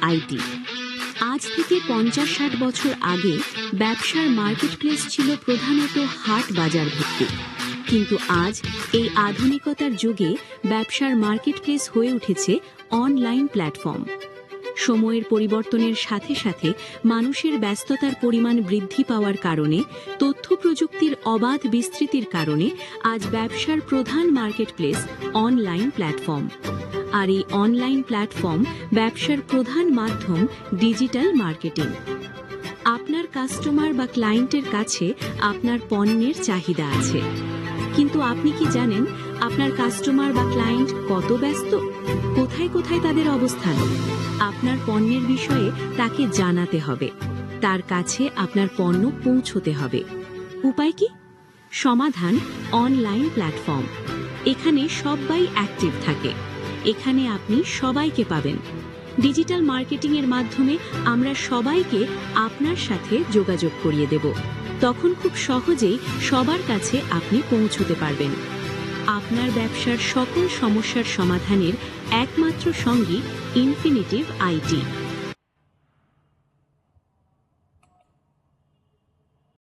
IT. আজ থেকে ৫০-৬০ বছর আগে ব্যবসার মার্কেটপ্লেস ছিল প্রধানত হাট বাজার ভিত্তিক, কিন্তু আজ এই আধুনিকতার যুগে ব্যবসার মার্কেটপ্লেস হয়ে উঠেছে অনলাইন প্ল্যাটফর্ম। সময়ের পরিবর্তনের সাথে সাথে মানুষের ব্যস্ততার পরিমাণ বৃদ্ধি পাওয়ার কারণে, তথ্য প্রযুক্তির অবাধ বিস্তৃতির কারণে আজ ব্যবসার প্রধান মার্কেটপ্লেস অনলাইন প্ল্যাটফর্ম। আর এই অনলাইন প্ল্যাটফর্ম ব্যবসার প্রধান মাধ্যম ডিজিটাল মার্কেটিং। আপনার কাস্টমার বা ক্লায়েন্টের কাছে আপনার পণ্যের চাহিদা আছে, কিন্তু আপনি কি জানেন আপনার কাস্টমার বা ক্লায়েন্ট কত ব্যস্ত, কোথায় কোথায় তাদের অবস্থান? আপনার পণ্যের বিষয়ে তাকে জানাতে হবে, তার কাছে আপনার পণ্য পৌঁছতে হবে। উপায় কি? সমাধান অনলাইন প্ল্যাটফর্ম। এখানে সবাই অ্যাক্টিভ থাকে, এখানে আপনি সবাইকে পাবেন। ডিজিটাল মার্কেটিংয়ের মাধ্যমে আমরা সবাইকে আপনার সাথে যোগাযোগ করিয়ে দেব। তখন খুব সহজেই সবার কাছে আপনি পৌঁছতে পারবেন। আপনার ব্যবসার সকল সমস্যার সমাধানের একমাত্র সঙ্গী ইনফিনিটিভ আইটি।